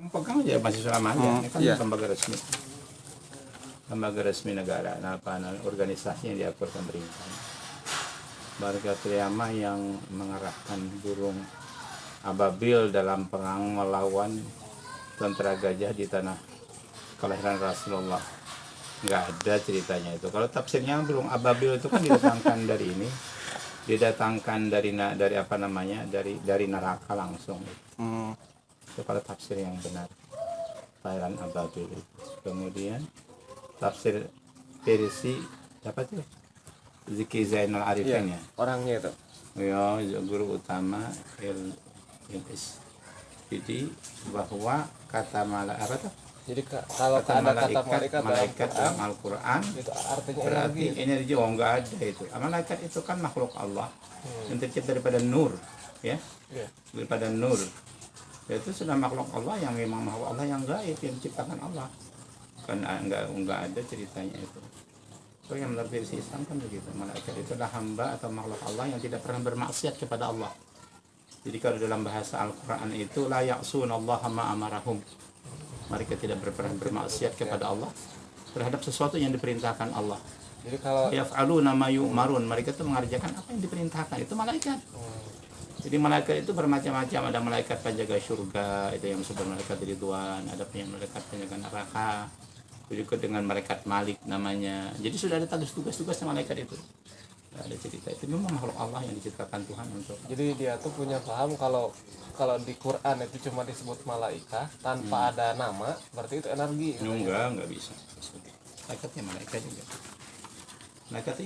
pegang aja mahasiswa aja. Ini kan iya. lembaga resmi negara, organisasi yang diatur pemerintah. Barakatul Yama yang mengerahkan burung ababil dalam perang melawan tentara gajah di tanah kelahiran Rasulullah. Nggak ada ceritanya itu. Kalau tafsirnya burung ababil itu kan didatangkan dari ini, didatangkan dari apa namanya, dari neraka langsung. Itu kalau tafsir yang benar, Thailand ababil itu. Kemudian tafsir versi apa tuh? Ziki Zainal Arifin ya. Orangnya itu. Ya, guru utama jadi bahwa kata apa tuh? Jadi kalau ada kata malaikat dalam Al-Quran itu artinya berarti energi. Oh, enggak ada itu. Malaikat itu kan makhluk Allah yang tercipta daripada nur, ya, daripada nur. Itu sudah makhluk Allah yang memang makhluk Allah yang gaib yang diciptakan Allah. Kan enggak ada ceritanya itu. So yang menurut versi Islam kan begitu. Malaikat itu adalah hamba atau makhluk Allah yang tidak pernah bermaksiat kepada Allah. Jadi kalau dalam bahasa Al-Quran itu la ya'sunallaha ma amarahum. Mereka tidak pernah bermaksiat kepada Allah terhadap sesuatu yang diperintahkan Allah. Jadi kalau yaf'aluna ma yu'marun, mereka itu mengerjakan apa yang diperintahkan. Itu malaikat. Jadi malaikat itu bermacam-macam. Ada malaikat penjaga surga, itu yang disebut malaikat Ridwan. Ada yang malaikat penjaga neraka. Berikut dengan malaikat Malik namanya. Jadi sudah ada tugas-tugasnya malaikat itu. Ada cerita itu memang makhluk Allah yang diciptakan Tuhan untuk. Jadi dia tuh punya paham kalau di Quran itu cuma disebut malaikat tanpa ada nama, berarti itu energi. Enggak bisa. Malaikat juga.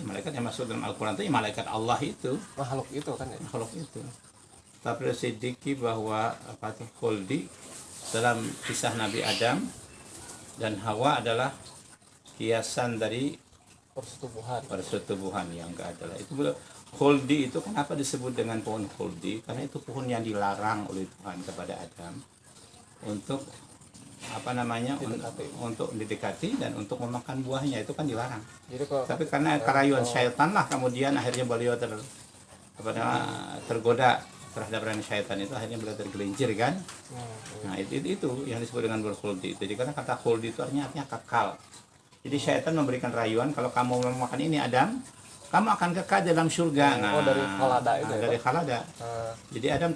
Malaikat yang masuk dalam Al-Quran itu malaikat Allah itu. Makhluk itu kan ya. Makhluk itu. Tapi sedikit bahwa apa tuh khuldi dalam kisah Nabi Adam dan Hawa adalah hiasan dari persetubuhan yang enggak adalah itu. Khuldi itu kenapa disebut dengan pohon khuldi? Karena itu pohon yang dilarang oleh Tuhan kepada Adam untuk apa namanya, untuk didekati dan untuk memakan buahnya, itu kan dilarang. Tapi karena kerayuan syaitan lah kemudian akhirnya beliau tergoda terhadap rani syaitan, itu akhirnya beliau tergelincir kan. Nah itu yang disebut dengan berkhuldi itu. Jadi karena kata khuldi itu artinya kekal. Jadi syaitan memberikan rayuan, kalau kamu memakan ini Adam, kamu akan kekal dalam surga. Dari Khalada itu. Dari Khalada. Jadi Adam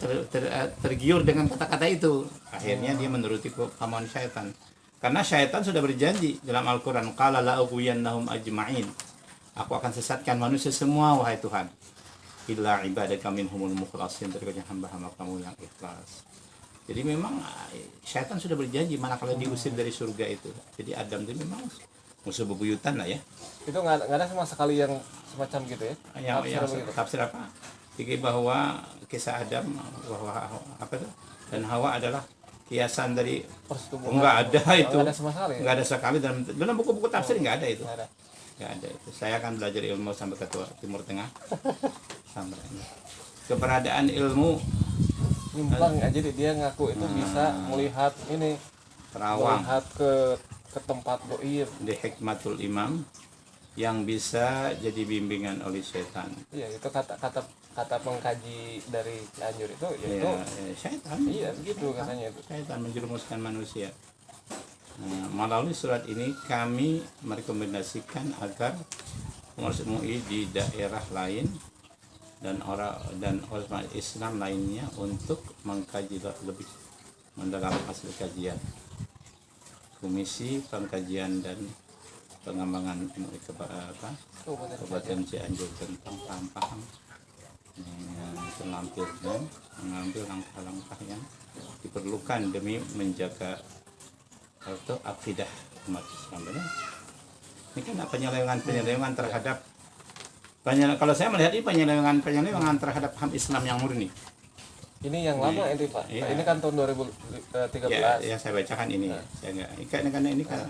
tergiur dengan kata-kata itu. Akhirnya dia menuruti kemauan syaitan. Karena syaitan sudah berjanji dalam Al-Quran, qala la ughwiyannahum ajma'in. Aku akan sesatkan manusia semua wahai Tuhan. Illa ibadaka minhumul mukhlasin, terkadang hamba-hamba kamu yang ikhlas. Jadi memang syaitan sudah berjanji manakala diusir dari surga itu. Jadi Adam itu memang musuh bebuyutan lah ya. Itu nggak ada sama sekali yang semacam gitu ya? Tafsir apa? Jadi bahwa kisah Adam bahwa apa itu dan Hawa adalah kiasan dari persetubuhan. Enggak ada itu. Enggak ada sekali dalam buku-buku tafsir enggak ada itu. Enggak ada itu. Saya akan belajar ilmu sampai ke Timur Tengah. Sampai keberadaan ilmu nyimpang aja dia ngaku itu bisa melihat ini terawang, melihat ke tempat goib di hikmatul imam yang bisa jadi bimbingan oleh setan. Iya, itu kata pengkaji dari Cianjur itu yaitu setan. Iya, begitu katanya itu. Setan menjerumuskan manusia. Melalui surat ini kami merekomendasikan agar pengurus MUI di daerah lain dan orang Islam lainnya untuk mengkaji lebih mendalam hasil kajian Komisi Pengkajian dan Pengembangan MUI Kabupaten Cianjur tentang paham yang mengambil langkah-langkah yang diperlukan demi menjaga akidah umat Islam. Ini kan penyelewengan terhadap kalau saya melihat ini penyelewengan terhadap HAM Islam yang murni. Ini yang lama ini Pak. Iya. Ini kan tahun 2013. Ya, saya bacakan ini. Saya enggak. Karena ini kan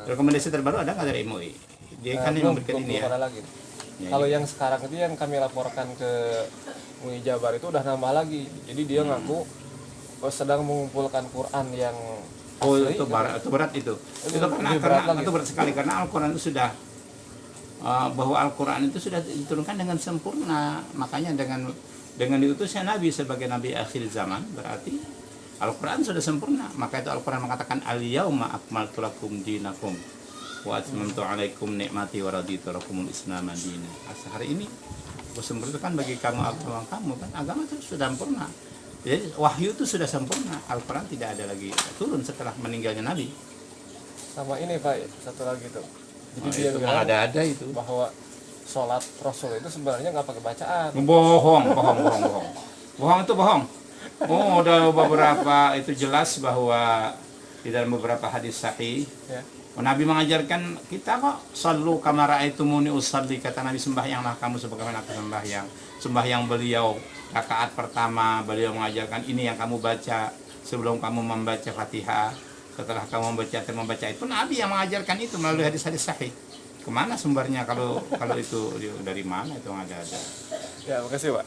rekomendasi terbaru ada nggak dari MUI? Dia kan yang memberikan ini ya. Lagi. Ya. Kalau yang sekarang itu yang kami laporkan ke MUI Jabar itu udah nambah lagi. Jadi dia ngaku sedang mengumpulkan Quran yang asli. Itu berat itu. Itu berat sekali karena Al-Quran itu sudah bahwa Al-Quran itu sudah diturunkan dengan sempurna. Makanya dengan diutusnya Nabi sebagai Nabi akhir zaman, berarti Al-Quran sudah sempurna. Maka itu Al-Quran mengatakan al-yauma akmaltu lakum dinakum wa atmamtu alaikum nikmati wa raditu lakumul Islam madina. Hari ini aku sempurnakan bagi kamu agama kamu, kan agama itu sudah sempurna. Jadi wahyu itu sudah sempurna. Al-Quran tidak ada lagi turun setelah meninggalnya Nabi. Sama ini Pak, satu lagi tuh. Jadi dia Itu bilang ada itu. bahwa sholat Rasul itu sebenarnya nggak pakai bacaan. Bohong. Bohong itu bohong. Oh, ada beberapa itu jelas bahwa di dalam beberapa hadis sahih Ya. Nabi mengajarkan kita kok sallu kama raaitumuni usalli, kata Nabi, sembahyanglah kamu sebagaimana aku sembahyang. Sembahyang beliau rakaat pertama beliau mengajarkan ini yang kamu baca sebelum kamu membaca Fatihah, setelah kamu membaca itu Nabi yang mengajarkan itu melalui hadis-hadis sahih. Kemana sumbernya kalau itu dari mana itu ada? Ya, makasih Pak.